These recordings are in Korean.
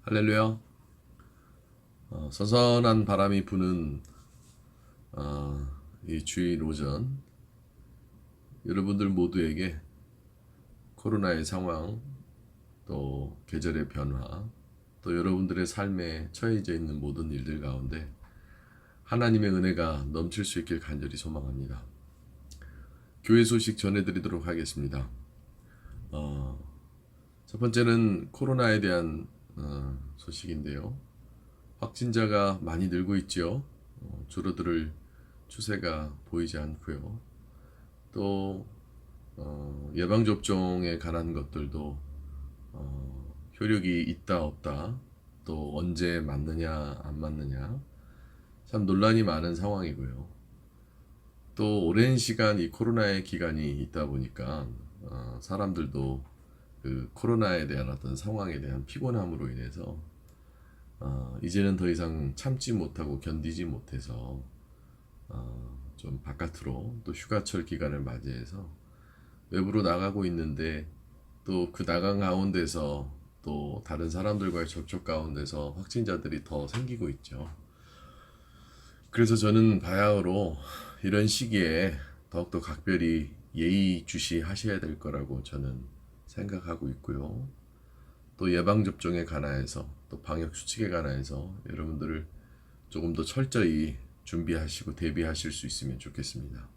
할렐루야. 선선한 바람이 부는 이 주일 오전, 여러분들 모두에게 코로나의 상황, 또 계절의 변화, 또 여러분들의 삶에 처해져 있는 모든 일들 가운데 하나님의 은혜가 넘칠 수 있길 간절히 소망합니다. 교회 소식 전해드리도록 하겠습니다. 첫 번째는 코로나에 대한 소식인데요. 확진자가 많이 늘고 있죠. 줄어들 추세가 보이지 않고요. 또 예방접종에 관한 것들도 효력이 있다 없다, 또 언제 맞느냐 안 맞느냐, 참 논란이 많은 상황이고요. 또 오랜 시간 이 코로나의 기간이 있다 보니까 사람들도 그 코로나에 대한 어떤 상황에 대한 피곤함으로 인해서 이제는 더 이상 참지 못하고 견디지 못해서 좀 바깥으로 또 휴가철 기간을 맞이해서 외부로 나가고 있는데, 또 그 나간 가운데서 또 다른 사람들과의 접촉 가운데서 확진자들이 더 생기고 있죠. 그래서 저는 바야흐로 이런 시기에 더욱더 각별히 예의주시하셔야 될 거라고 저는 생각하고 있고요. 또 예방접종에 관하여서, 또 방역수칙에 관하여서 여러분들을 조금 더 철저히 준비하시고 대비하실 수 있으면 좋겠습니다.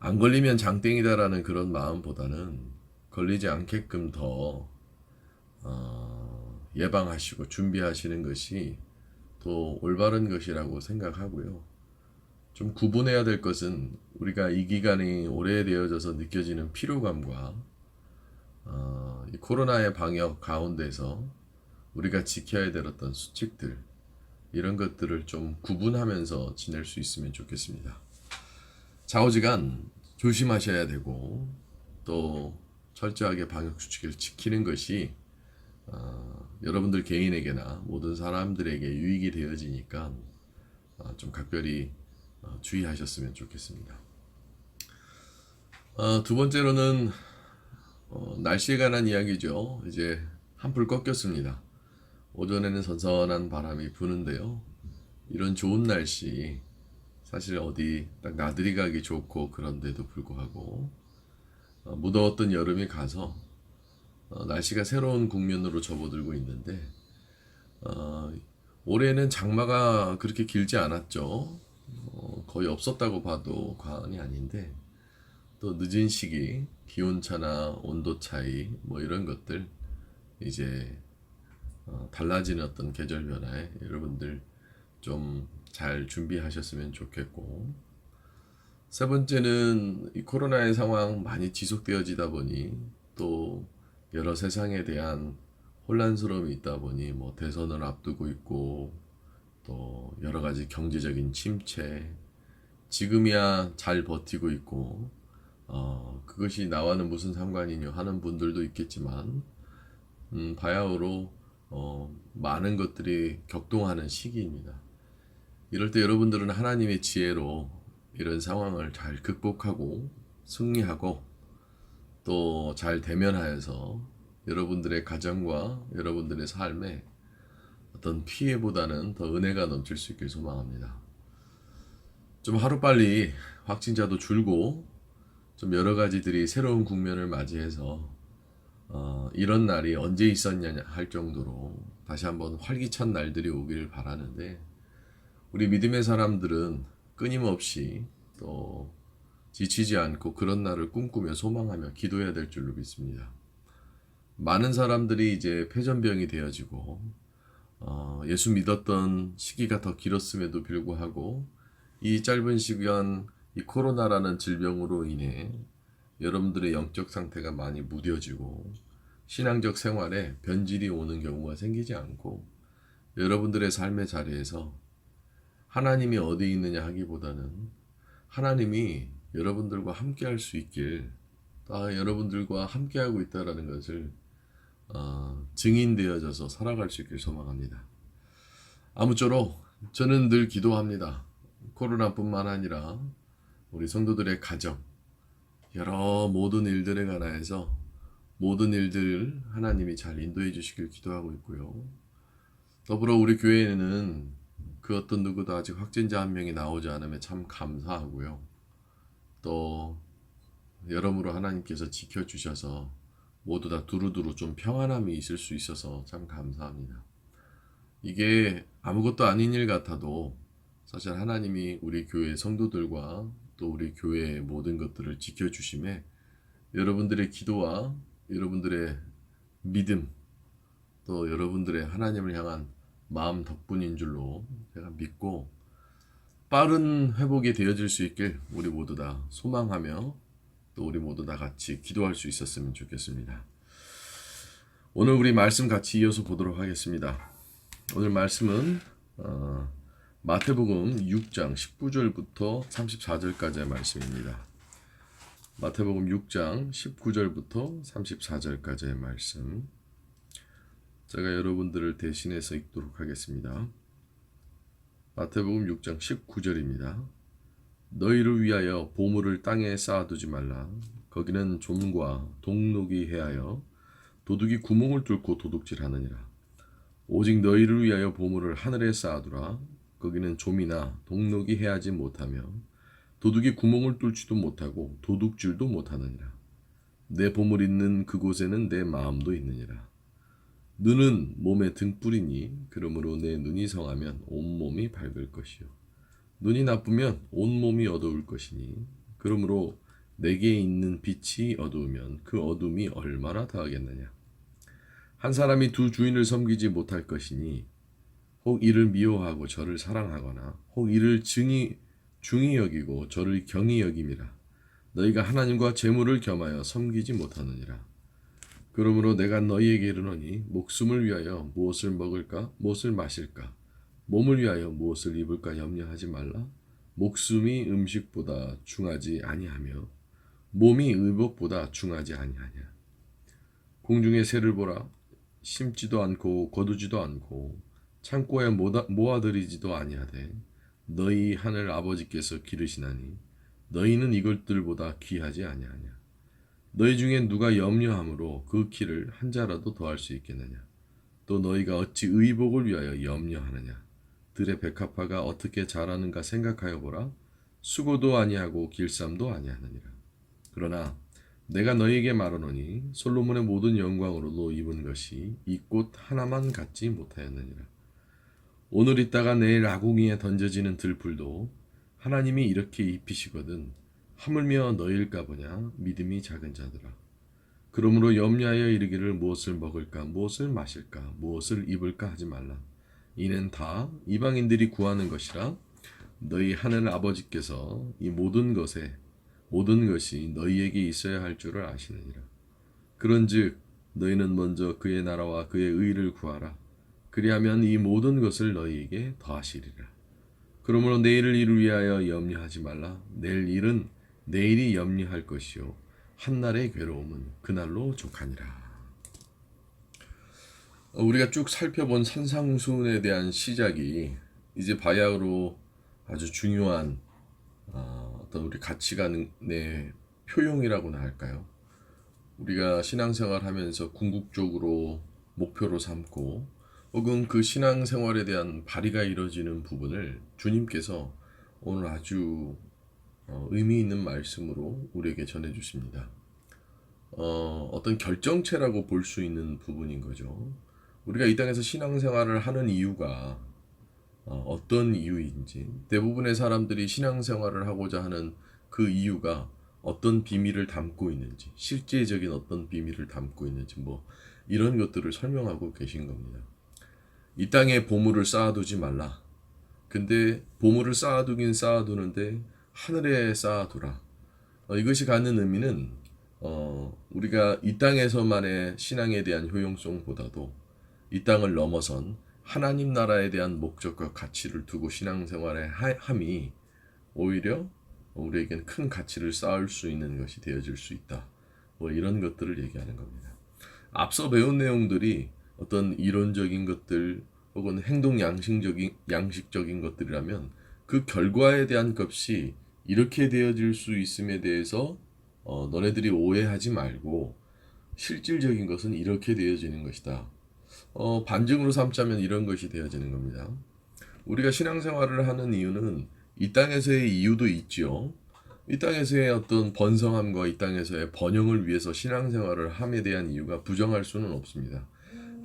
안 걸리면 장땡이다라는 그런 마음보다는 걸리지 않게끔 더 예방하시고 준비하시는 것이 또 올바른 것이라고 생각하고요. 좀 구분해야 될 것은 우리가 이 기간이 오래되어져서 느껴지는 피로감과 이 코로나의 방역 가운데서 우리가 지켜야 될 어떤 수칙들, 이런 것들을 좀 구분하면서 지낼 수 있으면 좋겠습니다. 좌우지간 조심하셔야 되고, 또 철저하게 방역 수칙을 지키는 것이 여러분들 개인에게나 모든 사람들에게 유익이 되어지니까 좀 각별히 주의하셨으면 좋겠습니다. 두 번째로는 날씨에 관한 이야기죠. 이제 한풀 꺾였습니다. 오전에는 선선한 바람이 부는데요. 이런 좋은 날씨, 사실 어디 딱 나들이 가기 좋고 그런데도 불구하고 무더웠던 여름이 가서 날씨가 새로운 국면으로 접어들고 있는데, 올해는 장마가 그렇게 길지 않았죠. 거의 없었다고 봐도 과언이 아닌데, 또 늦은 시기 기온차나 온도 차이 뭐 이런 것들, 이제 달라지는 어떤 계절 변화에 여러분들 좀 잘 준비하셨으면 좋겠고, 세 번째는 이 코로나의 상황 많이 지속되어지다 보니, 또 여러 세상에 대한 혼란스러움이 있다 보니, 뭐 대선을 앞두고 있고, 또 여러 가지 경제적인 침체, 지금이야 잘 버티고 있고 그것이 나와는 무슨 상관이냐 하는 분들도 있겠지만, 바야흐로 많은 것들이 격동하는 시기입니다. 이럴 때 여러분들은 하나님의 지혜로 이런 상황을 잘 극복하고 승리하고 또 잘 대면하여서 여러분들의 가정과 여러분들의 삶에 어떤 피해보다는 더 은혜가 넘칠 수 있길 소망합니다. 좀 하루빨리 확진자도 줄고 좀 여러 가지들이 새로운 국면을 맞이해서 이런 날이 언제 있었냐 할 정도로 다시 한번 활기찬 날들이 오길 바라는데, 우리 믿음의 사람들은 끊임없이 또 지치지 않고 그런 날을 꿈꾸며 소망하며 기도해야 될 줄로 믿습니다. 많은 사람들이 이제 폐전병이 되어지고 예수 믿었던 시기가 더 길었음에도 불구하고 이 짧은 시간 이 코로나라는 질병으로 인해 여러분들의 영적 상태가 많이 무뎌지고 신앙적 생활에 변질이 오는 경우가 생기지 않고, 여러분들의 삶의 자리에서 하나님이 어디 있느냐 하기보다는 하나님이 여러분들과 함께 할 수 있길, 여러분들과 함께하고 있다는 것을 증인되어져서 살아갈 수 있길 소망합니다. 아무쪼록 저는 늘 기도합니다. 코로나뿐만 아니라 우리 성도들의 가정, 여러 모든 일들에 관하여서 모든 일들 하나님이 잘 인도해 주시길 기도하고 있고요. 더불어 우리 교회에는 그 어떤 누구도 아직 확진자 한 명이 나오지 않으면 참 감사하고요. 또 여러모로 하나님께서 지켜주셔서 모두 다 두루두루 좀 평안함이 있을 수 있어서 참 감사합니다. 이게 아무것도 아닌 일 같아도 사실 하나님이 우리 교회 성도들과 또 우리 교회의 모든 것들을 지켜주심에 여러분들의 기도와 여러분들의 믿음 또 여러분들의 하나님을 향한 마음 덕분인 줄로 제가 믿고 빠른 회복이 되어질 수 있길 우리 모두 다 소망하며 또 우리 모두 다 같이 기도할 수 있었으면 좋겠습니다. 오늘 우리 말씀 같이 이어서 보도록 하겠습니다. 오늘 말씀은 마태복음 6장 19절부터 34절까지의 말씀입니다. 마태복음 6장 19절부터 34절까지의 말씀. 제가 여러분들을 대신해서 읽도록 하겠습니다. 마태복음 6장 19절입니다. 너희를 위하여 보물을 땅에 쌓아두지 말라. 거기는 좀과 동록이 해하여 도둑이 구멍을 뚫고 도둑질하느니라. 오직 너희를 위하여 보물을 하늘에 쌓아두라. 거기는 좀이나 동록이 해하지 못하며 도둑이 구멍을 뚫지도 못하고 도둑질도 못하느니라. 내 보물 있는 그곳에는 내 마음도 있느니라. 눈은 몸의 등불이니 그러므로 내 눈이 성하면 온몸이 밝을 것이요 눈이 나쁘면 온몸이 어두울 것이니 그러므로 내게 있는 빛이 어두우면 그 어둠이 얼마나 더하겠느냐. 한 사람이 두 주인을 섬기지 못할 것이니 혹 이를 미워하고 저를 사랑하거나 혹 이를 중히 여기고 저를 경히 여김이라. 너희가 하나님과 재물을 겸하여 섬기지 못하느니라. 그러므로 내가 너희에게 이르노니 목숨을 위하여 무엇을 먹을까 무엇을 마실까 몸을 위하여 무엇을 입을까 염려하지 말라. 목숨이 음식보다 중하지 아니하며 몸이 의복보다 중하지 아니하냐. 공중의 새를 보라. 심지도 않고 거두지도 않고 창고에 모아들이지도 아니하되 너희 하늘 아버지께서 기르시나니 너희는 이것들보다 귀하지 아니하냐. 너희 중에 누가 염려함으로 그 키를 한 자라도 더할 수 있겠느냐. 또 너희가 어찌 의복을 위하여 염려하느냐. 들의 백합화가 어떻게 자라는가 생각하여 보라. 수고도 아니하고 길쌈도 아니하느니라. 그러나 내가 너희에게 말하노니 솔로몬의 모든 영광으로도 입은 것이 이 꽃 하나만 갖지 못하였느니라. 오늘 있다가 내일 아궁이에 던져지는 들풀도 하나님이 이렇게 입히시거든 하물며 너희일까 보냐. 믿음이 작은 자들아. 그러므로 염려하여 이르기를 무엇을 먹을까 무엇을 마실까 무엇을 입을까 하지 말라. 이는 다 이방인들이 구하는 것이라. 너희 하늘 아버지께서 이 모든 것이 너희에게 있어야 할 줄을 아시느니라. 그런즉 너희는 먼저 그의 나라와 그의 의를 구하라. 그리하면 이 모든 것을 너희에게 더하시리라. 그러므로 내일을 이를 위하여 염려하지 말라. 내일 일은 내일이 염려할 것이요 한날의 괴로움은 그날로 족하니라. 우리가 쭉 살펴본 산상수훈에 대한 시작이 이제 바야흐로 아주 중요한 어떤 우리 가치관의 표용이라고나 할까요? 우리가 신앙생활하면서 궁극적으로 목표로 삼고 혹은 그 신앙생활에 대한 발휘가 이루어지는 부분을 주님께서 오늘 아주 의미 있는 말씀으로 우리에게 전해주십니다. 어떤 결정체라고 볼 수 있는 부분인 거죠. 우리가 이 땅에서 신앙생활을 하는 이유가 어떤 이유인지, 대부분의 사람들이 신앙생활을 하고자 하는 그 이유가 어떤 비밀을 담고 있는지, 실제적인 어떤 비밀을 담고 있는지 이런 것들을 설명하고 계신 겁니다. 이 땅에 보물을 쌓아두지 말라. 근데 보물을 쌓아두긴 쌓아두는데 하늘에 쌓아두라. 이것이 갖는 의미는 우리가 이 땅에서만의 신앙에 대한 효용성보다도 이 땅을 넘어선 하나님 나라에 대한 목적과 가치를 두고 신앙생활을 함이 오히려 우리에겐 큰 가치를 쌓을 수 있는 것이 되어질 수 있다. 이런 것들을 얘기하는 겁니다. 앞서 배운 내용들이 어떤 이론적인 것들 혹은 행동 양식적인 것들이라면 그 결과에 대한 값이 이렇게 되어질 수 있음에 대해서 너네들이 오해하지 말고 실질적인 것은 이렇게 되어지는 것이다. 반증으로 삼자면 이런 것이 되어지는 겁니다. 우리가 신앙생활을 하는 이유는 이 땅에서의 이유도 있지요. 이 땅에서의 어떤 번성함과 이 땅에서의 번영을 위해서 신앙생활을 함에 대한 이유가 부정할 수는 없습니다.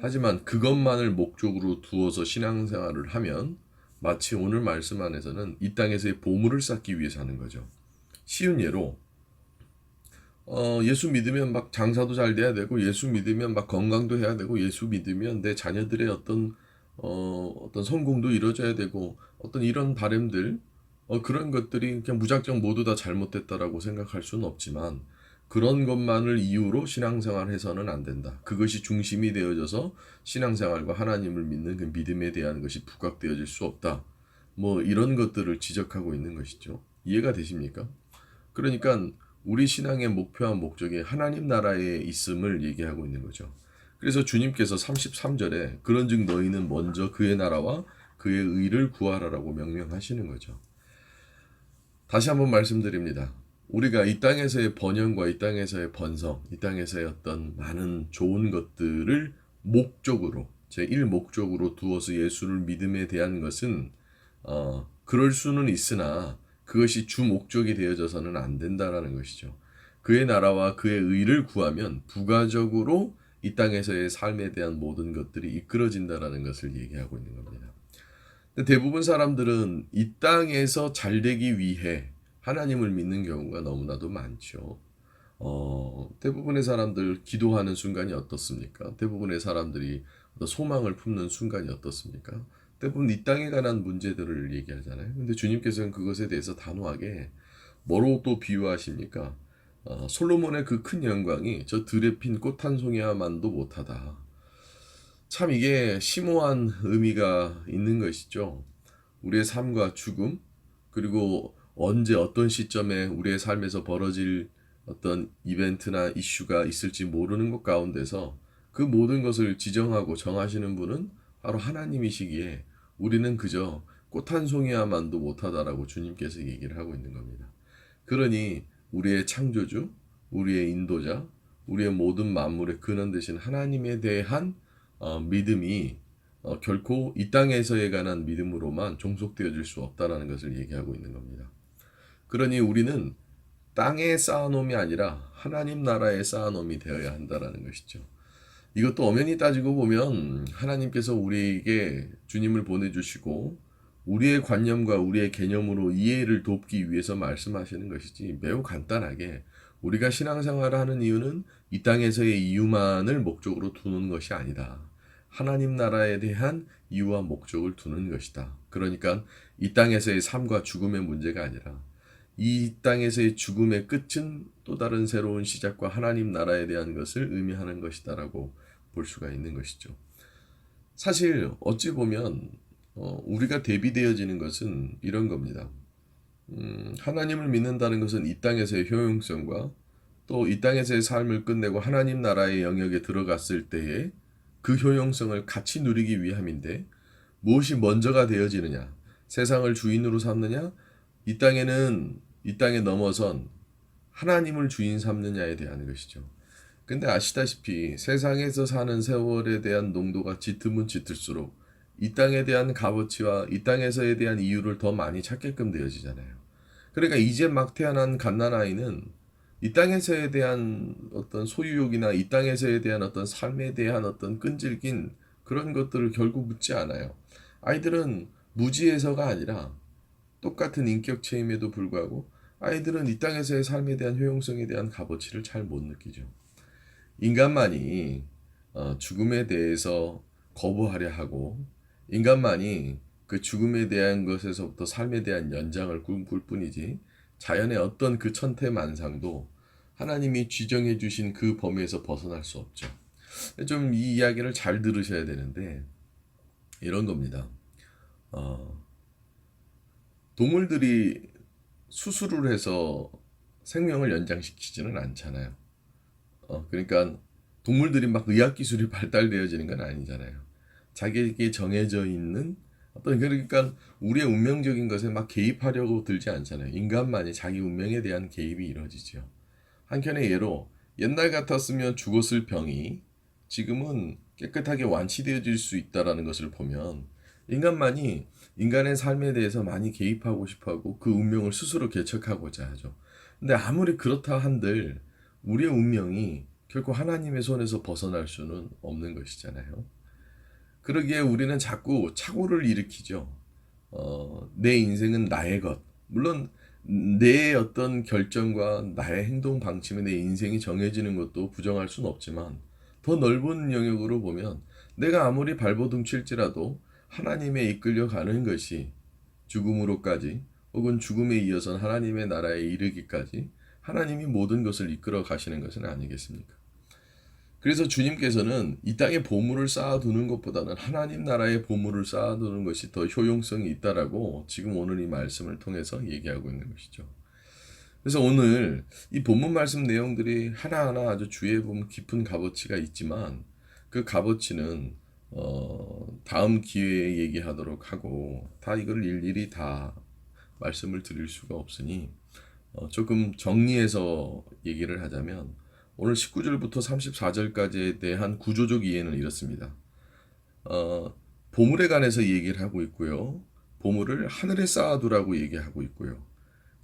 하지만 그것만을 목적으로 두어서 신앙생활을 하면 마치 오늘 말씀 안에서는 이 땅에서의 보물을 쌓기 위해서 하는 거죠. 쉬운 예로 예수 믿으면 막 장사도 잘 돼야 되고, 예수 믿으면 막 건강도 해야 되고, 예수 믿으면 내 자녀들의 어떤 성공도 이루어져야 되고, 어떤 이런 바램들, 그런 것들이 그냥 무작정 모두 다 잘못됐다라고 생각할 수는 없지만, 그런 것만을 이유로 신앙생활 해서는 안 된다. 그것이 중심이 되어져서 신앙생활과 하나님을 믿는 그 믿음에 대한 것이 부각되어질 수 없다. 뭐 이런 것들을 지적하고 있는 것이죠. 이해가 되십니까? 그러니까 우리 신앙의 목표와 목적이 하나님 나라에 있음을 얘기하고 있는 거죠. 그래서 주님께서 33절에 그런즉 너희는 먼저 그의 나라와 그의 의를 구하라라고 명령하시는 거죠. 다시 한번 말씀드립니다. 우리가 이 땅에서의 번영과 이 땅에서의 번성, 이 땅에서의 어떤 많은 좋은 것들을 목적으로, 제1목적으로 두어서 예수를 믿음에 대한 것은 그럴 수는 있으나 그것이 주 목적이 되어져서는 안 된다라는 것이죠. 그의 나라와 그의 의를 구하면 부가적으로 이 땅에서의 삶에 대한 모든 것들이 이끌어진다라는 것을 얘기하고 있는 겁니다. 대부분 사람들은 이 땅에서 잘 되기 위해 하나님을 믿는 경우가 너무나도 많죠. 대부분의 사람들 기도하는 순간이 어떻습니까? 대부분의 사람들이 소망을 품는 순간이 어떻습니까? 대부분 이 땅에 관한 문제들을 얘기하잖아요. 근데 주님께서는 그것에 대해서 단호하게 뭐로 또 비유하십니까? 솔로몬의 그 큰 영광이 저 들에 핀 꽃 한 송이야만도 못하다. 참 이게 심오한 의미가 있는 것이죠. 우리의 삶과 죽음, 그리고 언제 어떤 시점에 우리의 삶에서 벌어질 어떤 이벤트나 이슈가 있을지 모르는 것 가운데서 그 모든 것을 지정하고 정하시는 분은 바로 하나님이시기에 우리는 그저 꽃 한 송이야만도 못하다라고 주님께서 얘기를 하고 있는 겁니다. 그러니 우리의 창조주, 우리의 인도자, 우리의 모든 만물의 근원 되신 하나님에 대한 믿음이 결코 이 땅에서에 관한 믿음으로만 종속되어질 수 없다라는 것을 얘기하고 있는 겁니다. 그러니 우리는 땅에 쌓아놓음이 아니라 하나님 나라에 쌓아놓음이 되어야 한다라는 것이죠. 이것도 엄연히 따지고 보면 하나님께서 우리에게 주님을 보내주시고 우리의 관념과 우리의 개념으로 이해를 돕기 위해서 말씀하시는 것이지, 매우 간단하게 우리가 신앙생활을 하는 이유는 이 땅에서의 이유만을 목적으로 두는 것이 아니다. 하나님 나라에 대한 이유와 목적을 두는 것이다. 그러니까 이 땅에서의 삶과 죽음의 문제가 아니라 이 땅에서의 죽음의 끝은 또 다른 새로운 시작과 하나님 나라에 대한 것을 의미하는 것이다라고 볼 수가 있는 것이죠. 사실 어찌 보면 우리가 대비되어지는 것은 이런 겁니다. 하나님을 믿는다는 것은 이 땅에서의 효용성과 또 이 땅에서의 삶을 끝내고 하나님 나라의 영역에 들어갔을 때에 그 효용성을 같이 누리기 위함인데, 무엇이 먼저가 되어지느냐, 세상을 주인으로 삼느냐, 이 땅에 넘어선 하나님을 주인 삼느냐에 대한 것이죠. 근데 아시다시피 세상에서 사는 세월에 대한 농도가 짙으면 짙을수록 이 땅에 대한 값어치와 이 땅에서에 대한 이유를 더 많이 찾게끔 되어지잖아요. 그러니까 이제 막 태어난 갓난아이는 이 땅에서에 대한 어떤 소유욕이나 이 땅에서에 대한 어떤 삶에 대한 어떤 끈질긴 그런 것들을 결국 묻지 않아요. 아이들은 무지해서가 아니라 똑같은 인격체임에도 불구하고 아이들은 이 땅에서의 삶에 대한 효용성에 대한 값어치를 잘 못 느끼죠. 인간만이 죽음에 대해서 거부하려 하고, 인간만이 그 죽음에 대한 것에서부터 삶에 대한 연장을 꿈꿀 뿐이지, 자연의 어떤 그 천태만상도 하나님이 지정해 주신 그 범위에서 벗어날 수 없죠. 좀 이 이야기를 잘 들으셔야 되는데, 이런 겁니다. 동물들이 수술을 해서 생명을 연장시키지는 않잖아요. 그러니까 동물들이 막 의학 기술이 발달되어지는 건 아니잖아요. 자기에게 정해져 있는 어떤, 그러니까 우리의 운명적인 것에 막 개입하려고 들지 않잖아요. 인간만이 자기 운명에 대한 개입이 이루어지죠. 한켠의 예로 옛날 같았으면 죽었을 병이 지금은 깨끗하게 완치되어질 수 있다라는 것을 보면 인간만이 인간의 삶에 대해서 많이 개입하고 싶어하고 그 운명을 스스로 개척하고자 하죠. 근데 아무리 그렇다 한들 우리의 운명이 결코 하나님의 손에서 벗어날 수는 없는 것이잖아요. 그러기에 우리는 자꾸 착오를 일으키죠. 내 인생은 나의 것. 물론 내 어떤 결정과 나의 행동 방침에 내 인생이 정해지는 것도 부정할 수는 없지만 더 넓은 영역으로 보면 내가 아무리 발버둥 칠지라도 하나님에 이끌려 가는 것이 죽음으로까지 혹은 죽음에 이어선 하나님의 나라에 이르기까지 하나님이 모든 것을 이끌어 가시는 것은 아니겠습니까? 그래서 주님께서는 이 땅에 보물을 쌓아두는 것보다는 하나님 나라의 보물을 쌓아두는 것이 더 효용성이 있다라고 지금 오늘 이 말씀을 통해서 얘기하고 있는 것이죠. 그래서 오늘 이 본문 말씀 내용들이 하나하나 아주 주의해 보면 깊은 값어치가 있지만 그 값어치는 다음 기회에 얘기하도록 하고 다 이걸 일일이 다 말씀을 드릴 수가 없으니 조금 정리해서 얘기를 하자면 오늘 19절부터 34절까지에 대한 구조적 이해는 이렇습니다. 보물에 관해서 얘기를 하고 있고요. 보물을 하늘에 쌓아두라고 얘기하고 있고요.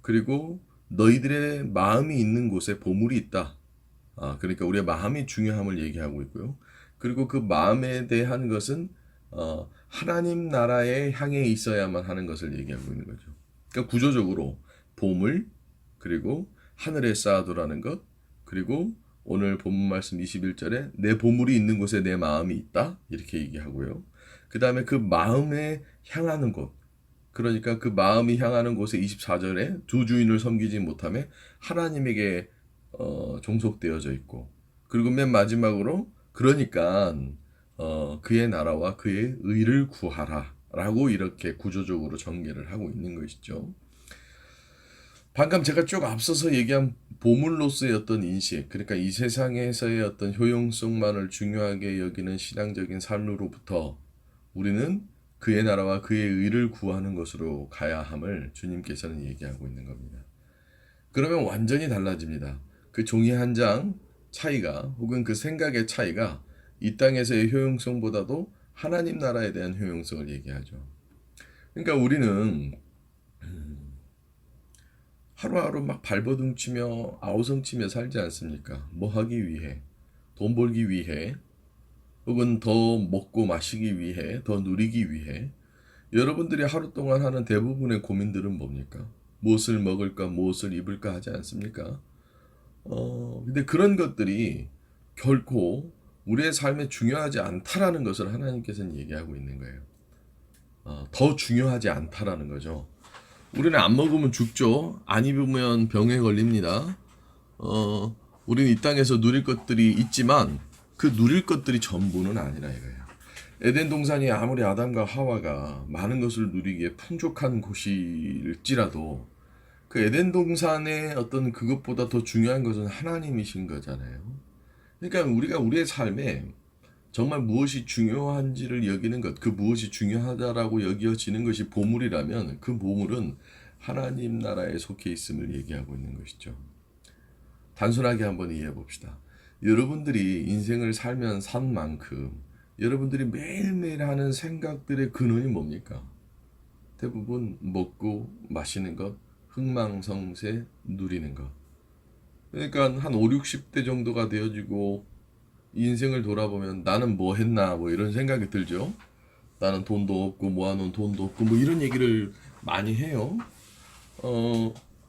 그리고 너희들의 마음이 있는 곳에 보물이 있다. 그러니까 우리의 마음이 중요함을 얘기하고 있고요. 그리고 그 마음에 대한 것은 하나님 나라에 향해 있어야만 하는 것을 얘기하고 있는 거죠. 그러니까 구조적으로 보물, 그리고 하늘에 쌓아두라는 것, 그리고 오늘 본문 말씀 21절에 내 보물이 있는 곳에 내 마음이 있다 이렇게 얘기하고요. 그 다음에 그 마음에 향하는 곳, 그러니까 그 마음이 향하는 곳에 24절에 두 주인을 섬기지 못하며 하나님에게 종속되어져 있고, 그리고 맨 마지막으로 그러니까 그의 나라와 그의 의를 구하라 라고 이렇게 구조적으로 전개를 하고 있는 것이죠. 방금 제가 쭉 앞서서 얘기한 보물로서의 어떤 인식, 그러니까 이 세상에서의 어떤 효용성만을 중요하게 여기는 신앙적인 삶으로부터 우리는 그의 나라와 그의 의를 구하는 것으로 가야 함을 주님께서는 얘기하고 있는 겁니다. 그러면 완전히 달라집니다. 그 종이 한 장 차이가 혹은 그 생각의 차이가 이 땅에서의 효용성보다도 하나님 나라에 대한 효용성을 얘기하죠. 그러니까 우리는 하루하루 막 발버둥 치며 아우성 치며 살지 않습니까? 뭐 하기 위해, 돈 벌기 위해, 혹은 더 먹고 마시기 위해, 더 누리기 위해. 여러분들이 하루 동안 하는 대부분의 고민들은 뭡니까? 무엇을 먹을까, 무엇을 입을까 하지 않습니까? 근데 그런 것들이 결코 우리의 삶에 중요하지 않다라는 것을 하나님께서는 얘기하고 있는 거예요. 더 중요하지 않다라는 거죠. 우리는 안 먹으면 죽죠. 안 입으면 병에 걸립니다. 우리는 이 땅에서 누릴 것들이 있지만 그 누릴 것들이 전부는 아니라 이거예요. 에덴 동산이 아무리 아담과 하와가 많은 것을 누리기에 풍족한 곳일지라도 그 에덴 동산의 어떤 그것보다 더 중요한 것은 하나님이신 거잖아요. 그러니까 우리가 우리의 삶에 정말 무엇이 중요한지를 여기는 것, 그 무엇이 중요하다라고 여겨지는 것이 보물이라면 그 보물은 하나님 나라에 속해 있음을 얘기하고 있는 것이죠. 단순하게 한번 이해해 봅시다. 여러분들이 인생을 살면 산 만큼 여러분들이 매일매일 하는 생각들의 근원이 뭡니까? 대부분 먹고 마시는 것, 흥망성쇠 누리는 것. 그러니까 한 5, 60대 정도가 되어지고 인생을 돌아보면 나는 뭐 했나 뭐 이런 생각이 들죠. 나는 돈도 없고 모아놓은 돈도 없고 뭐 이런 얘기를 많이 해요.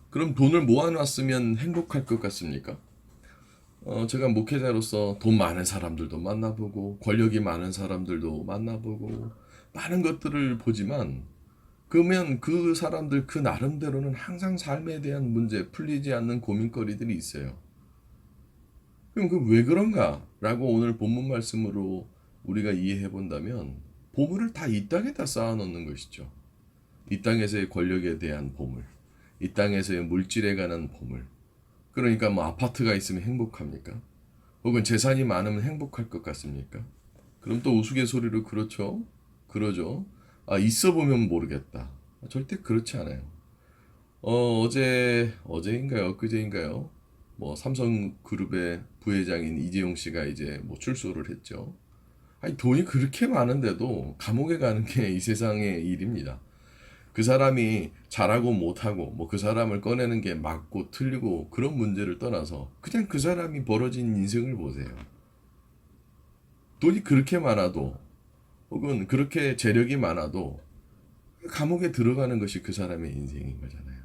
그럼 돈을 모아놨으면 행복할 것 같습니까? 제가 목회자로서 돈 많은 사람들도 만나보고 권력이 많은 사람들도 만나보고 많은 것들을 보지만 그러면 그 사람들 그 나름대로는 항상 삶에 대한 문제, 풀리지 않는 고민거리들이 있어요. 그럼 그 왜 그런가라고 오늘 본문 말씀으로 우리가 이해해 본다면 보물을 다 이 땅에다 쌓아 놓는 것이죠. 이 땅에서의 권력에 대한 보물, 이 땅에서의 물질에 관한 보물. 그러니까 뭐 아파트가 있으면 행복합니까? 혹은 재산이 많으면 행복할 것 같습니까? 그럼 또 우스갯소리로 그렇죠? 그러죠. 있어 보면 모르겠다. 절대 그렇지 않아요. 어제인가요? 그제인가요? 뭐 삼성그룹의 부회장인 이재용 씨가 이제 뭐 출소를 했죠. 아니 돈이 그렇게 많은데도 감옥에 가는 게 이 세상의 일입니다. 그 사람이 잘하고 못하고 뭐 그 사람을 꺼내는 게 맞고 틀리고 그런 문제를 떠나서 그냥 그 사람이 벌어진 인생을 보세요. 돈이 그렇게 많아도 혹은 그렇게 재력이 많아도 감옥에 들어가는 것이 그 사람의 인생인 거잖아요.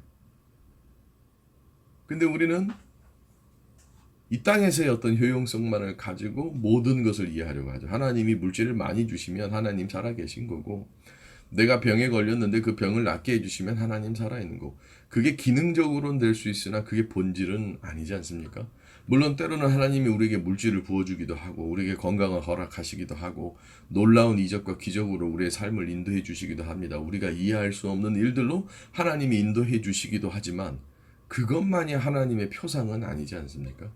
근데 우리는 이 땅에서의 어떤 효용성만을 가지고 모든 것을 이해하려고 하죠. 하나님이 물질을 많이 주시면 하나님 살아계신 거고, 내가 병에 걸렸는데 그 병을 낫게 해주시면 하나님 살아있는 거고, 그게 기능적으로는 될 수 있으나 그게 본질은 아니지 않습니까? 물론 때로는 하나님이 우리에게 물질을 부어주기도 하고 우리에게 건강을 허락하시기도 하고 놀라운 이적과 기적으로 우리의 삶을 인도해 주시기도 합니다. 우리가 이해할 수 없는 일들로 하나님이 인도해 주시기도 하지만 그것만이 하나님의 표상은 아니지 않습니까?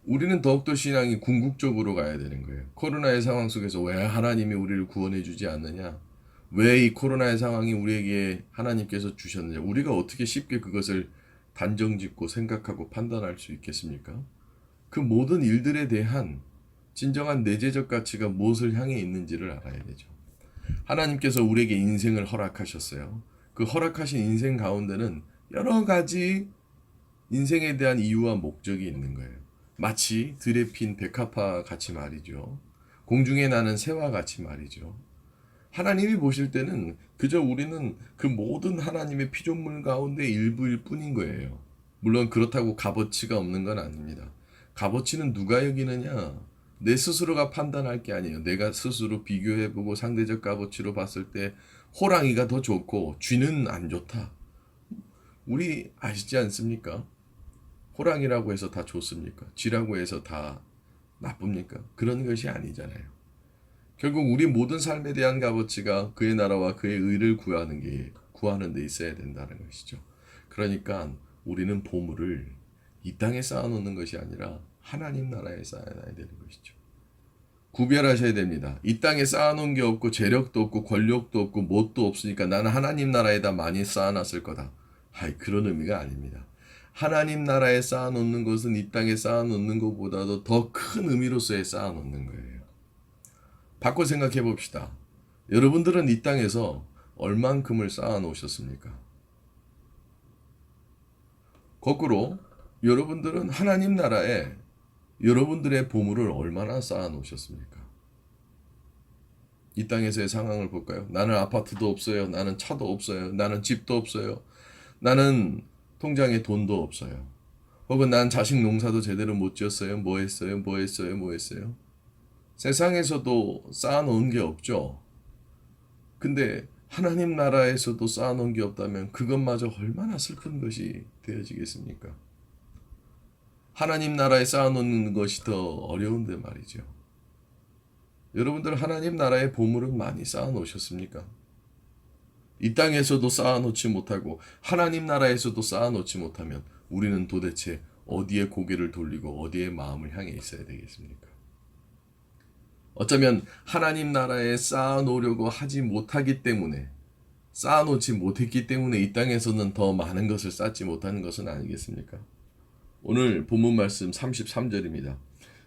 우리는 더욱더 신앙이 궁극적으로 가야 되는 거예요. 코로나의 상황 속에서 왜 하나님이 우리를 구원해 주지 않느냐? 왜 이 코로나의 상황이 우리에게 하나님께서 주셨느냐? 우리가 어떻게 쉽게 그것을 단정짓고 생각하고 판단할 수 있겠습니까? 그 모든 일들에 대한 진정한 내재적 가치가 무엇을 향해 있는지를 알아야 되죠. 하나님께서 우리에게 인생을 허락하셨어요. 그 허락하신 인생 가운데는 여러 가지 인생에 대한 이유와 목적이 있는 거예요. 마치 들에 핀 백합화 같이 말이죠. 공중에 나는 새와 같이 말이죠. 하나님이 보실 때는 그저 우리는 그 모든 하나님의 피조물 가운데 일부일 뿐인 거예요. 물론 그렇다고 값어치가 없는 건 아닙니다. 값어치는 누가 여기느냐? 내 스스로가 판단할 게 아니에요. 내가 스스로 비교해보고 상대적 값어치로 봤을 때 호랑이가 더 좋고 쥐는 안 좋다. 우리 아시지 않습니까? 호랑이라고 해서 다 좋습니까? 쥐라고 해서 다 나쁩니까? 그런 것이 아니잖아요. 결국 우리 모든 삶에 대한 값어치가 그의 나라와 그의 의를 구하는 데 있어야 된다는 것이죠. 그러니까 우리는 보물을 이 땅에 쌓아놓는 것이 아니라 하나님 나라에 쌓아놔야 되는 것이죠. 구별하셔야 됩니다. 이 땅에 쌓아놓은 게 없고 재력도 없고 권력도 없고 뭣도 없으니까 나는 하나님 나라에다 많이 쌓아놨을 거다. 그런 의미가 아닙니다. 하나님 나라에 쌓아놓는 것은 이 땅에 쌓아놓는 것보다도 더 큰 의미로서의 쌓아놓는 거예요. 바꿔 생각해 봅시다. 여러분들은 이 땅에서 얼만큼을 쌓아 놓으셨습니까? 거꾸로 여러분들은 하나님 나라에 여러분들의 보물을 얼마나 쌓아 놓으셨습니까? 이 땅에서의 상황을 볼까요? 나는 아파트도 없어요. 나는 차도 없어요. 나는 집도 없어요. 나는 통장에 돈도 없어요. 혹은 난 자식 농사도 제대로 못 지었어요. 뭐 했어요? 뭐 했어요? 뭐 했어요? 세상에서도 쌓아놓은 게 없죠. 근데 하나님 나라에서도 쌓아놓은 게 없다면 그것마저 얼마나 슬픈 것이 되어지겠습니까? 하나님 나라에 쌓아놓는 것이 더 어려운데 말이죠. 여러분들 하나님 나라의 보물은 많이 쌓아놓으셨습니까? 이 땅에서도 쌓아놓지 못하고 하나님 나라에서도 쌓아놓지 못하면 우리는 도대체 어디에 고개를 돌리고 어디에 마음을 향해 있어야 되겠습니까? 어쩌면 하나님 나라에 쌓아놓으려고 하지 못하기 때문에 쌓아놓지 못했기 때문에 이 땅에서는 더 많은 것을 쌓지 못하는 것은 아니겠습니까? 오늘 본문 말씀 33절입니다.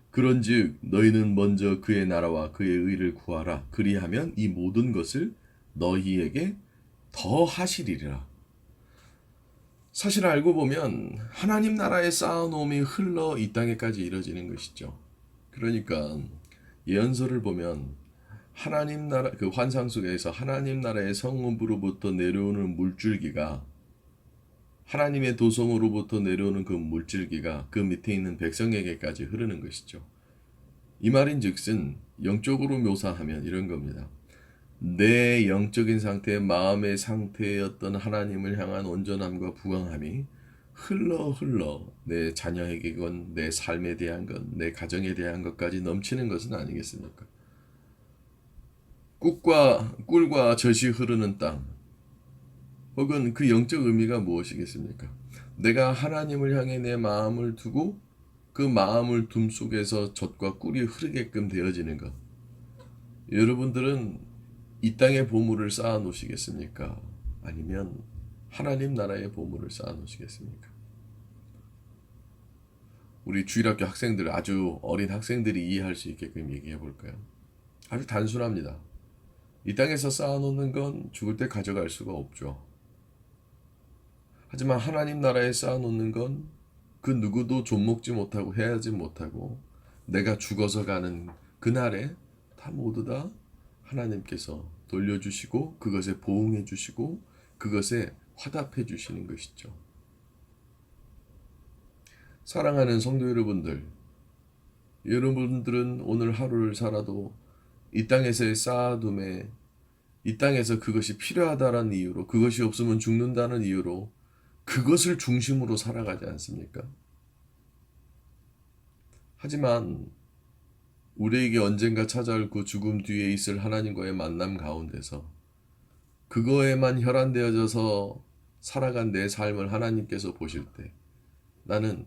그런즉 너희는 먼저 그의 나라와 그의 의를 구하라. 그리하면 이 모든 것을 너희에게 더 하시리라. 사실 알고 보면 하나님 나라의 쌓아놓음이 흘러 이 땅에까지 이뤄지는 것이죠. 그러니까 예언서를 보면 하나님 나라 그 환상 속에서 하나님 나라의 성읍으로부터 내려오는 물줄기가 하나님의 도성으로부터 내려오는 그 물줄기가 그 밑에 있는 백성에게까지 흐르는 것이죠. 이 말인즉슨 영적으로 묘사하면 이런 겁니다. 내 영적인 상태, 마음의 상태의 어떤 하나님을 향한 온전함과 부강함이 흘러 내 자녀에게건 내 삶에 대한 것, 내 가정에 대한 것까지 넘치는 것은 아니겠습니까? 꿀과 젖이 흐르는 땅, 혹은 그 영적 의미가 무엇이겠습니까? 내가 하나님을 향해 내 마음을 두고 그 마음을 둠 속에서 젖과 꿀이 흐르게끔 되어지는 것. 여러분들은 이 땅의 보물을 쌓아 놓으시겠습니까? 아니면 하나님 나라의 보물을 쌓아 놓으시겠습니까? 우리 주일학교 학생들, 아주 어린 학생들이 이해할 수 있게끔 얘기해 볼까요? 아주 단순합니다. 이 땅에서 쌓아놓는 건 죽을 때 가져갈 수가 없죠. 하지만 하나님 나라에 쌓아놓는 건 그 누구도 좀먹지 못하고 해하지 못하고 내가 죽어서 가는 그날에 다 모두 다 하나님께서 돌려주시고 그것에 보응해 주시고 그것에 화답해 주시는 것이죠. 사랑하는 성도 여러분들, 여러분들은 오늘 하루를 살아도 이 땅에서의 쌓아둠에 이 땅에서 그것이 필요하다는 이유로 그것이 없으면 죽는다는 이유로 그것을 중심으로 살아가지 않습니까? 하지만 우리에게 언젠가 찾아올 그 죽음 뒤에 있을 하나님과의 만남 가운데서 그거에만 혈안되어져서 살아간 내 삶을 하나님께서 보실 때 나는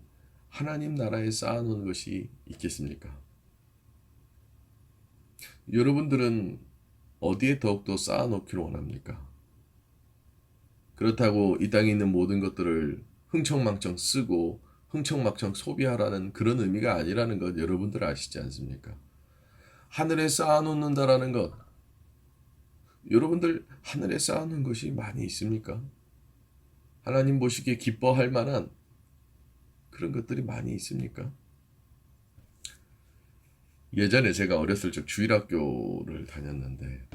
하나님 나라에 쌓아놓은 것이 있겠습니까? 여러분들은 어디에 더욱더 쌓아놓기를 원합니까? 그렇다고 이 땅에 있는 모든 것들을 흥청망청 쓰고 흥청망청 소비하라는 그런 의미가 아니라는 것 여러분들 아시지 않습니까? 하늘에 쌓아놓는다라는 것, 여러분들 하늘에 쌓아놓은 것이 많이 있습니까? 하나님 보시기에 기뻐할 만한 그런 것들이 많이 있습니까? 예전에 제가 어렸을 적 주일학교를 다녔는데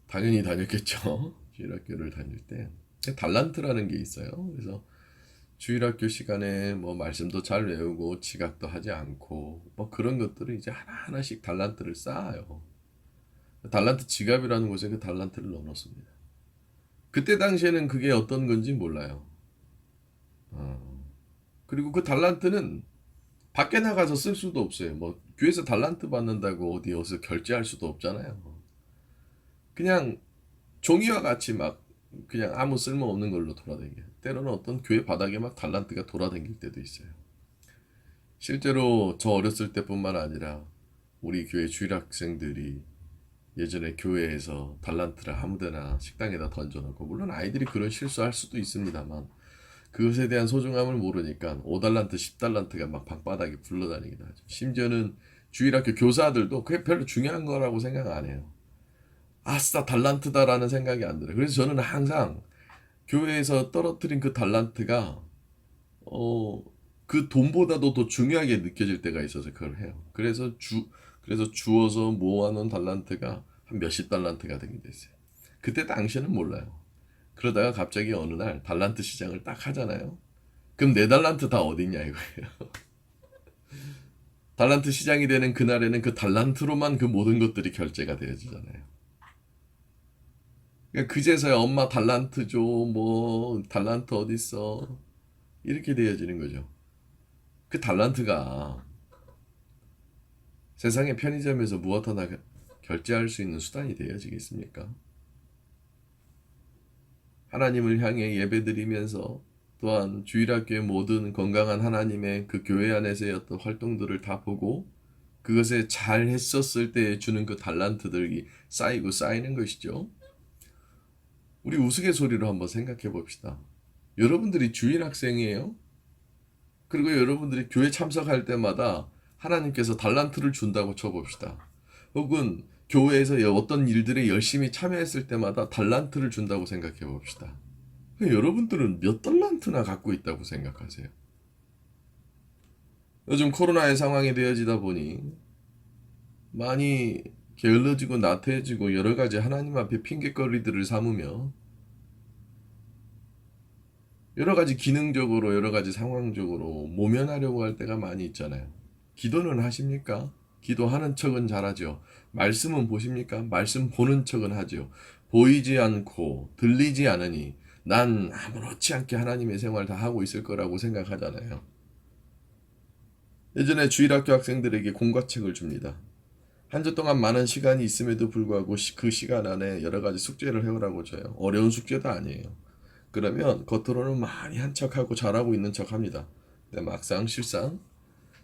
당연히 다녔겠죠. 주일학교를 다닐 때 달란트라는 게 있어요. 그래서 주일학교 시간에 뭐 말씀도 잘 외우고 지각도 하지 않고 뭐 그런 것들을 이제 하나하나씩 달란트를 쌓아요. 달란트 지갑이라는 곳에 그 달란트를 넣어놓습니다. 그때 당시에는 그게 어떤 건지 몰라요. 그리고 그 달란트는 밖에 나가서 쓸 수도 없어요. 뭐 교회에서 달란트 받는다고 어디서 결제할 수도 없잖아요. 그냥 종이와 같이 막 그냥 아무 쓸모없는 걸로 돌아다녀요. 때로는 어떤 교회 바닥에 막 달란트가 돌아다닐 때도 있어요. 실제로 저 어렸을 때뿐만 아니라 우리 교회 주일학생들이 예전에 교회에서 달란트를 아무데나 식당에다 던져놓고 물론 아이들이 그런 실수할 수도 있습니다만 그것에 대한 소중함을 모르니까 5달란트, 10달란트가 막 방바닥에 굴러다니기도 하죠. 심지어는 주일학교 교사들도 그게 별로 중요한 거라고 생각 안 해요. 아싸 달란트다라는 생각이 안 들어요. 그래서 저는 항상 교회에서 떨어뜨린 그 달란트가 그 돈보다도 더 중요하게 느껴질 때가 있어서 그걸 해요. 그래서 주워서 모아놓은 달란트가 한 몇십 달란트가 되게 됐어요. 그때 당시에는 몰라요. 그러다가 갑자기 어느 날 달란트 시장을 딱 하잖아요. 그럼 네 달란트 다 어딨냐 이거예요. 달란트 시장이 되는 그날에는 그 달란트로만 그 모든 것들이 결제가 되어지잖아요. 그러니까 그제서야 엄마 달란트 줘, 뭐 달란트 어딨어 이렇게 되어지는 거죠. 그 달란트가 세상의 편의점에서 무엇 하나 결제할 수 있는 수단이 되어지겠습니까? 하나님을 향해 예배드리면서 또한 주일학교의 모든 건강한 하나님의 그 교회 안에서의 어떤 활동들을 다 보고 그것에 잘 했었을 때 주는 그 달란트들이 쌓이고 쌓이는 것이죠. 우리 우스갯소리로 한번 생각해 봅시다. 여러분들이 주일학생이에요? 그리고 여러분들이 교회 참석할 때마다 하나님께서 달란트를 준다고 쳐봅시다. 혹은 교회에서 어떤 일들에 열심히 참여했을 때마다 달란트를 준다고 생각해 봅시다. 여러분들은 몇 달란트나 갖고 있다고 생각하세요? 요즘 코로나의 상황이 되어지다 보니 많이 게을러지고 나태해지고 여러 가지 하나님 앞에 핑계거리들을 삼으며 여러 가지 기능적으로 여러 가지 상황적으로 모면하려고 할 때가 많이 있잖아요. 기도는 하십니까? 기도하는 척은 잘하죠. 말씀은 보십니까? 말씀 보는 척은 하죠. 보이지 않고 들리지 않으니 난 아무렇지 않게 하나님의 생활 다 하고 있을 거라고 생각하잖아요. 예전에 주일학교 학생들에게 공과책을 줍니다. 한 주 동안 많은 시간이 있음에도 불구하고 그 시간 안에 여러 가지 숙제를 해오라고 줘요. 어려운 숙제도 아니에요. 그러면 겉으로는 많이 한 척하고 잘하고 있는 척합니다. 근데 막상 실상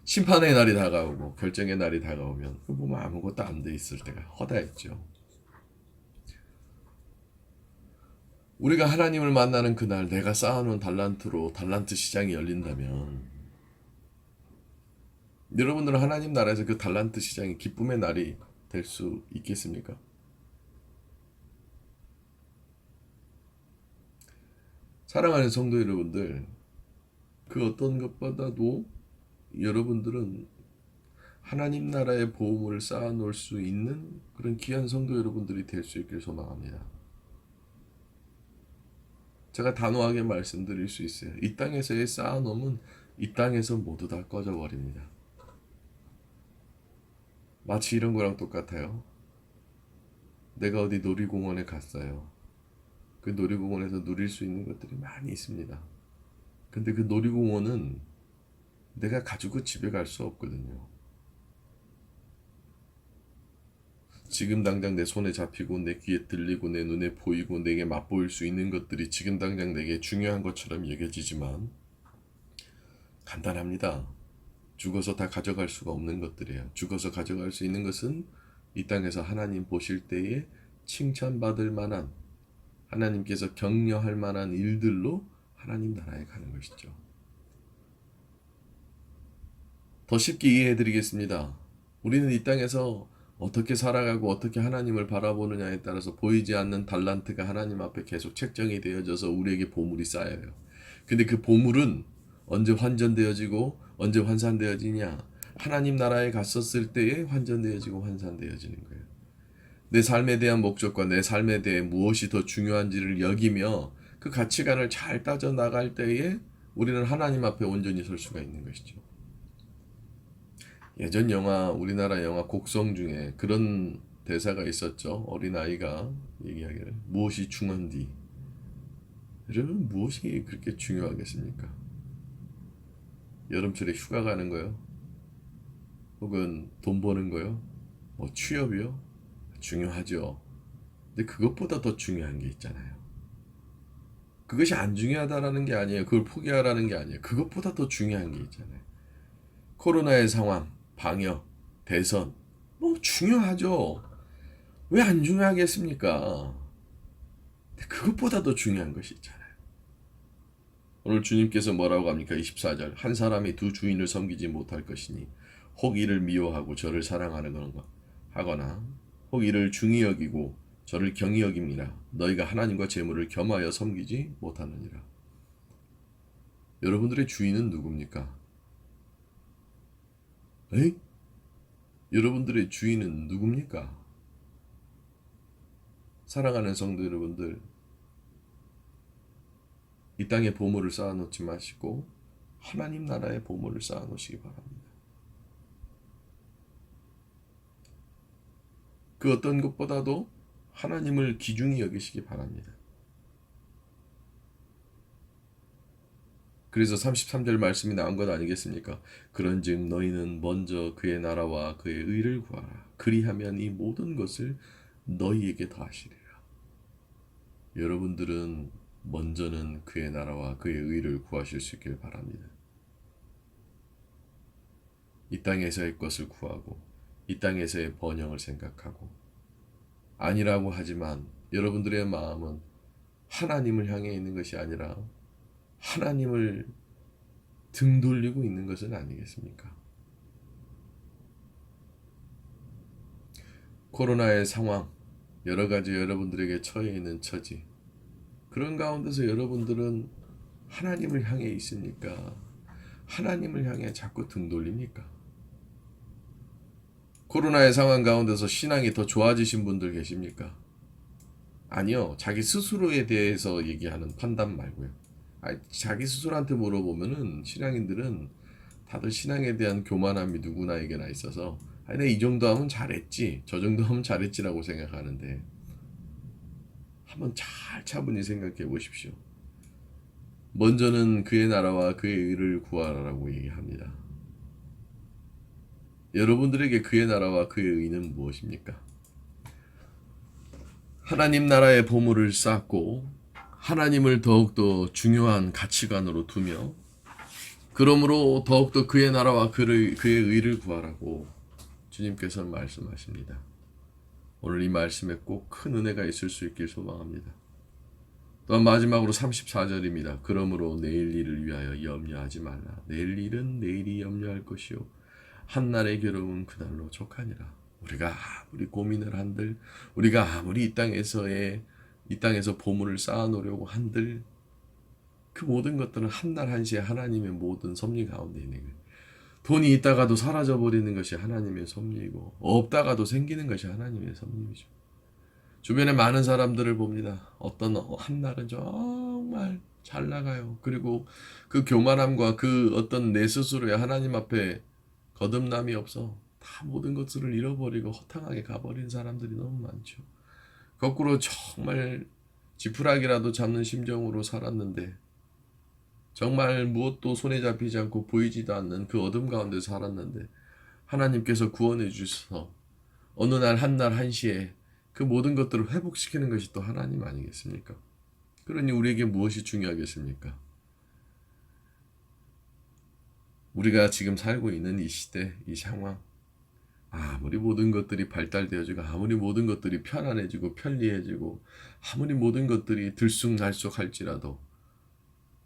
심판의 날이 다가오고 결정의 날이 다가오면 그 보면 아무것도 안 돼 있을 때가 허다했죠. 우리가 하나님을 만나는 그날 내가 쌓아놓은 달란트로 달란트 시장이 열린다면 여러분들은 하나님 나라에서 그 달란트 시장이 기쁨의 날이 될 수 있겠습니까? 사랑하는 성도 여러분들, 그 어떤 것보다도 여러분들은 하나님 나라의 보물을 쌓아놓을 수 있는 그런 귀한 성도 여러분들이 될 수 있길 소망합니다. 제가 단호하게 말씀드릴 수 있어요. 이 땅에서의 쌓아놓으면 이 땅에서 모두 다 꺼져버립니다. 마치 이런 거랑 똑같아요. 내가 어디 놀이공원에 갔어요. 그 놀이공원에서 누릴 수 있는 것들이 많이 있습니다. 근데 그 놀이공원은 내가 가지고 집에 갈 수 없거든요. 지금 당장 내 손에 잡히고 내 귀에 들리고 내 눈에 보이고 내게 맛보일 수 있는 것들이 지금 당장 내게 중요한 것처럼 여겨지지만 간단합니다. 죽어서 다 가져갈 수가 없는 것들이에요. 죽어서 가져갈 수 있는 것은 이 땅에서 하나님 보실 때에 칭찬받을 만한, 하나님께서 격려할 만한 일들로 하나님 나라에 가는 것이죠. 더 쉽게 이해해 드리겠습니다. 우리는 이 땅에서 어떻게 살아가고 어떻게 하나님을 바라보느냐에 따라서 보이지 않는 달란트가 하나님 앞에 계속 책정이 되어져서 우리에게 보물이 쌓여요. 근데 그 보물은 언제 환전되어지고 언제 환산되어지냐? 하나님 나라에 갔었을 때에 환전되어지고 환산되어지는 거예요. 내 삶에 대한 목적과 내 삶에 대해 무엇이 더 중요한지를 여기며 그 가치관을 잘 따져 나갈 때에 우리는 하나님 앞에 온전히 설 수가 있는 것이죠. 예전 영화, 우리나라 영화 곡성 중에 그런 대사가 있었죠. 어린아이가 얘기하기를 무엇이 중요한디? 여러분, 무엇이 그렇게 중요하겠습니까? 여름철에 휴가 가는 거요? 혹은 돈 버는 거요? 뭐 취업이요? 중요하죠. 근데 그것보다 더 중요한 게 있잖아요. 그것이 안 중요하다라는 게 아니에요. 그걸 포기하라는 게 아니에요. 그것보다 더 중요한 게 있잖아요. 코로나의 상황, 방역, 대선, 뭐 중요하죠. 왜 안 중요하겠습니까? 그것보다 더 중요한 것이 있잖아요. 오늘 주님께서 뭐라고 합니까? 24절. 한 사람이 두 주인을 섬기지 못할 것이니 혹 이를 미워하고 저를 사랑하는 하거나 혹 이를 중히 여기고 저를 경히 여김이라. 너희가 하나님과 재물을 겸하여 섬기지 못하느니라. 여러분들의 주인은 누굽니까? 에이? 여러분들의 주인은 누굽니까? 사랑하는 성도 여러분들, 이 땅에 보물을 쌓아놓지 마시고 하나님 나라의 보물을 쌓아놓으시기 바랍니다. 그 어떤 것보다도 하나님을 귀중히 여기시기 바랍니다. 그래서 33절 말씀이 나온 것 아니겠습니까? 그런즉 너희는 먼저 그의 나라와 그의 의를 구하라. 그리하면 이 모든 것을 너희에게 더하시리라. 여러분들은 먼저는 그의 나라와 그의 의를 구하실 수 있길 바랍니다. 이 땅에서의 것을 구하고 이 땅에서의 번영을 생각하고 아니라고 하지만 여러분들의 마음은 하나님을 향해 있는 것이 아니라 하나님을 등 돌리고 있는 것은 아니겠습니까? 코로나의 상황, 여러 가지 여러분들에게 처해 있는 처지, 그런 가운데서 여러분들은 하나님을 향해 있으니까 하나님을 향해 자꾸 등 돌립니까? 코로나의 상황 가운데서 신앙이 더 좋아지신 분들 계십니까? 아니요. 자기 스스로에 대해서 얘기하는 판단 말고요. 자기 스스로한테 물어보면은 신앙인들은 다들 신앙에 대한 교만함이 누구나에게나 있어서 내가 이 정도 하면 잘했지, 저 정도 하면 잘했지라고 생각하는데 한번 잘 차분히 생각해 보십시오. 먼저는 그의 나라와 그의 의를 구하라고 얘기합니다. 여러분들에게 그의 나라와 그의 의는 무엇입니까? 하나님 나라의 보물을 쌓고 하나님을 더욱더 중요한 가치관으로 두며 그러므로 더욱더 그의 나라와 그의 의를 구하라고 주님께서는 말씀하십니다. 오늘 이 말씀에 꼭 큰 은혜가 있을 수 있길 소망합니다. 또한 마지막으로 34절입니다. 그러므로 내일 일을 위하여 염려하지 말라. 내일 일은 내일이 염려할 것이요 한날의 괴로움은 그날로 족하니라. 우리가 아무리 고민을 한들, 우리가 아무리 이 땅에서 보물을 쌓아놓으려고 한들, 그 모든 것들은 한날 한시에 하나님의 모든 섭리 가운데 있는 거예요. 돈이 있다가도 사라져버리는 것이 하나님의 섭리이고, 없다가도 생기는 것이 하나님의 섭리이죠. 주변에 많은 사람들을 봅니다. 어떤 한날은 정말 잘 나가요. 그리고 그 교만함과 그 어떤 내 스스로의 하나님 앞에 거듭남이 없어 다 모든 것들을 잃어버리고 허탕하게 가버린 사람들이 너무 많죠. 거꾸로 정말 지푸라기라도 잡는 심정으로 살았는데, 정말 무엇도 손에 잡히지 않고 보이지도 않는 그 어둠 가운데 살았는데, 하나님께서 구원해 주셔서 어느 날 한날 한시에 그 모든 것들을 회복시키는 것이 또 하나님 아니겠습니까? 그러니 우리에게 무엇이 중요하겠습니까? 우리가 지금 살고 있는 이 시대, 이 상황, 아무리 모든 것들이 발달되어지고, 아무리 모든 것들이 편안해지고 편리해지고, 아무리 모든 것들이 들쑥날쑥할지라도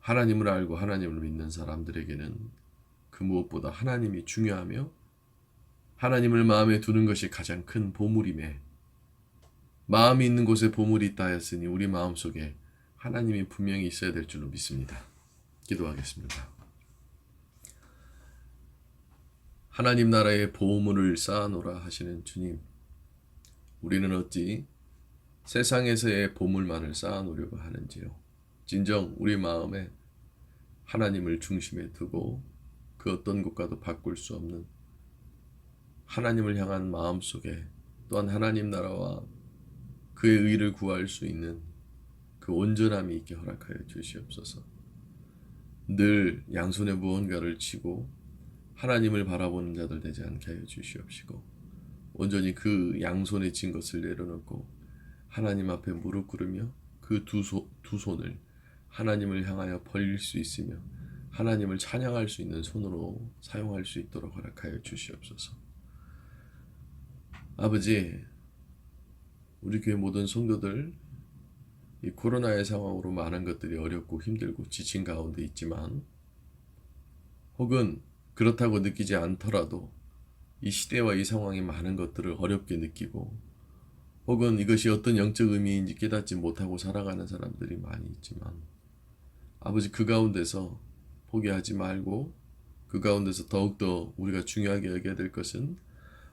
하나님을 알고 하나님을 믿는 사람들에게는 그 무엇보다 하나님이 중요하며, 하나님을 마음에 두는 것이 가장 큰 보물임에, 마음이 있는 곳에 보물이 있다 하였으니 우리 마음속에 하나님이 분명히 있어야 될 줄로 믿습니다. 기도하겠습니다. 하나님 나라의 보물을 쌓아놓으라 하시는 주님, 우리는 어찌 세상에서의 보물만을 쌓아놓으려고 하는지요. 진정 우리 마음에 하나님을 중심에 두고 그 어떤 것과도 바꿀 수 없는 하나님을 향한 마음속에, 또한 하나님 나라와 그의 의를 구할 수 있는 그 온전함이 있게 허락하여 주시옵소서. 늘 양손에 무언가를 쥐고 하나님을 바라보는 자들 되지 않게 하여 주시옵시고, 온전히 그 양손에 쥔 것을 내려놓고 하나님 앞에 무릎 꿇으며 그 두 손을 하나님을 향하여 벌릴 수 있으며 하나님을 찬양할 수 있는 손으로 사용할 수 있도록 허락하여 주시옵소서. 아버지, 우리 교회 모든 성도들 이 코로나의 상황으로 많은 것들이 어렵고 힘들고 지친 가운데 있지만, 혹은 그렇다고 느끼지 않더라도 이 시대와 이 상황이 많은 것들을 어렵게 느끼고, 혹은 이것이 어떤 영적 의미인지 깨닫지 못하고 살아가는 사람들이 많이 있지만, 아버지, 그 가운데서 포기하지 말고 그 가운데서 더욱더 우리가 중요하게 여겨야 될 것은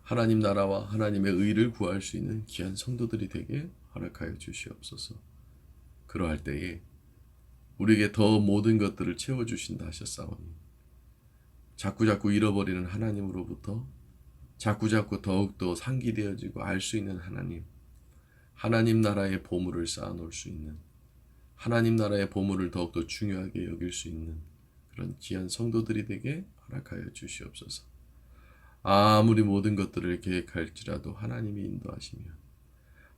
하나님 나라와 하나님의 의를 구할 수 있는 귀한 성도들이 되게 허락하여 주시옵소서. 그러할 때에 우리에게 더 모든 것들을 채워주신다 하셨사오니, 자꾸자꾸 잃어버리는 하나님으로부터 자꾸자꾸 더욱더 상기되어지고 알 수 있는 하나님, 하나님 나라의 보물을 쌓아놓을 수 있는, 하나님 나라의 보물을 더욱더 중요하게 여길 수 있는 그런 귀한 성도들이 되게 허락하여 주시옵소서. 아무리 모든 것들을 계획할지라도 하나님이 인도하시며,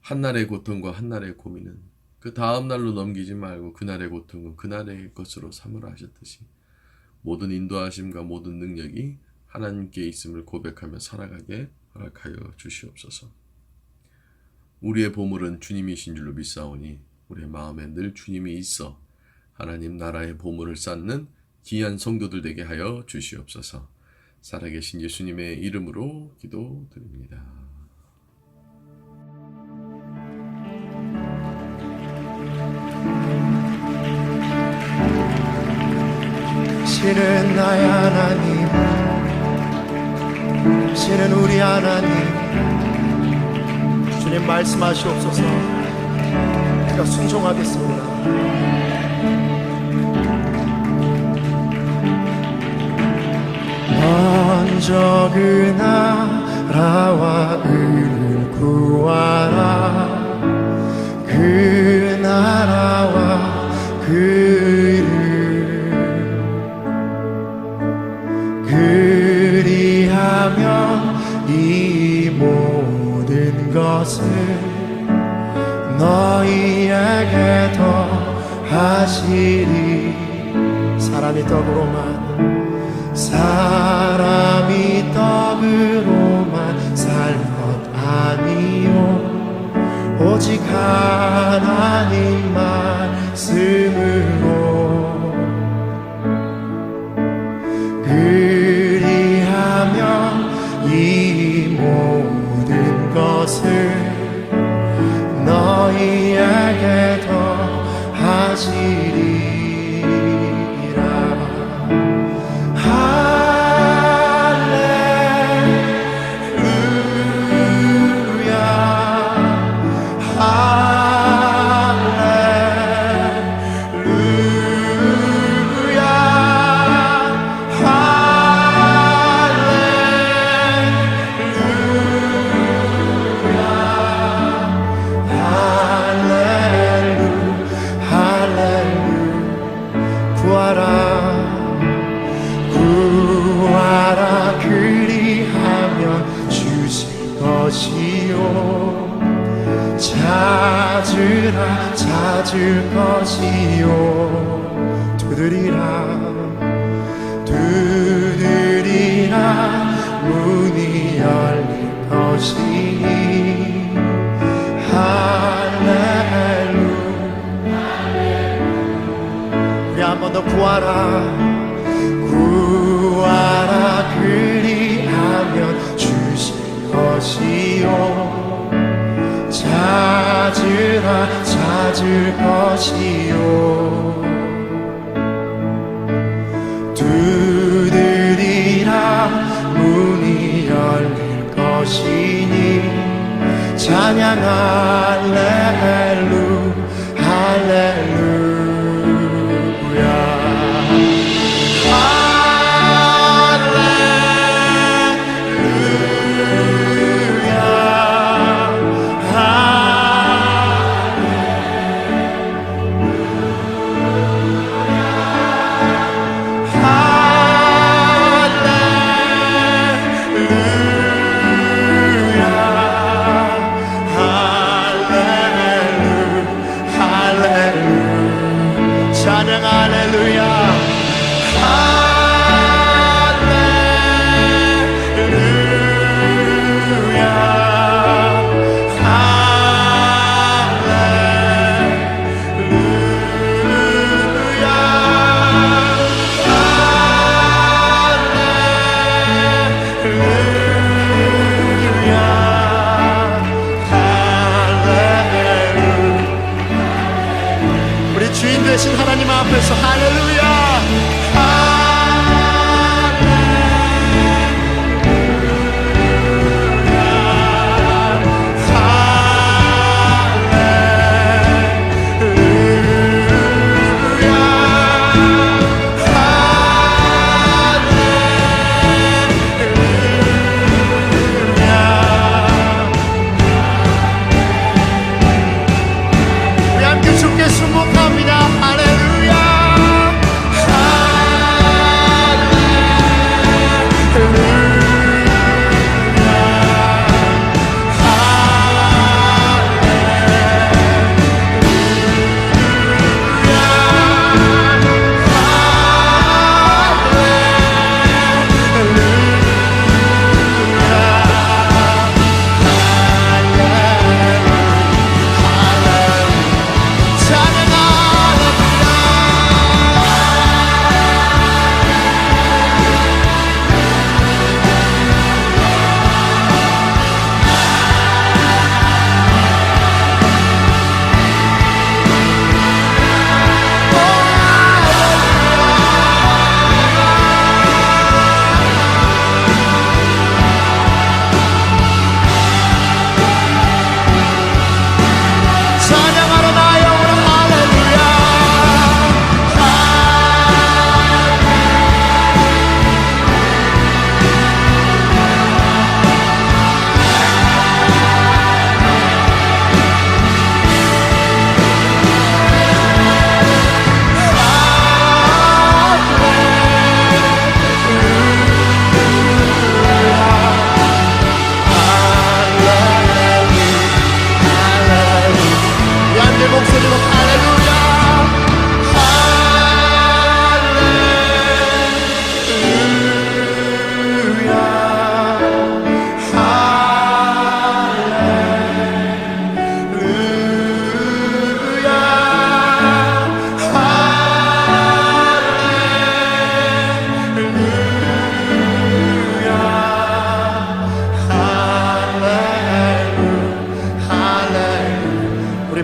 한날의 고통과 한날의 고민은 그 다음 날로 넘기지 말고 그날의 고통은 그날의 것으로 삼으라 하셨듯이, 모든 인도하심과 모든 능력이 하나님께 있음을 고백하며 살아가게 허락하여 주시옵소서. 우리의 보물은 주님이신 줄로 믿사오니 우리의 마음에 늘 주님이 있어 하나님 나라의 보물을 쌓는 귀한 성도들 되게 하여 주시옵소서. 살아계신 예수님의 이름으로 기도드립니다. 신은 나의 하나님, 신은 우리 하나님, 주님 말씀하시옵소서. 내가 순종하겠습니다. 먼저 그 나라와 의를 구하라. 그 나라와 그 의를 그리하면 이 모든 것을 너희에게 더하시리. 사람이 떡으로만 살 것 아니요 오직 하나님만 말씀으로 그리하며 이 모든 것을 너희에게 더하시리라. 할렐루야 구하라 그리하면 주실 것이요 찾으라 찾을 것이요 두드리라 문이 열릴 것이니 할렐루야. 우리 한 번 더 구하라 그리하면 주실 것이요 찾으라 찾을 것이요 두드리라 문이 열릴 것이니 찬양 할렐루 할렐루야. 찬양 할렐루야 할렐루야 할렐루야. 우리 주인 되신 하나님 앞에서 할렐루야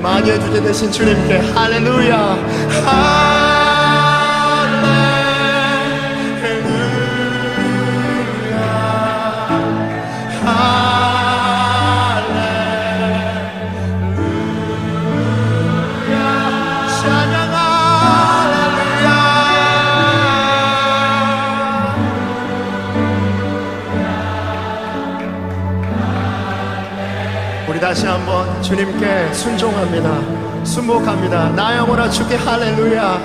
만유의 주제 되신 주님께 할렐루야. 우리 다시 한번 주님께 순종합니다. 순복합니다. 나 영혼아 주께 할렐루야.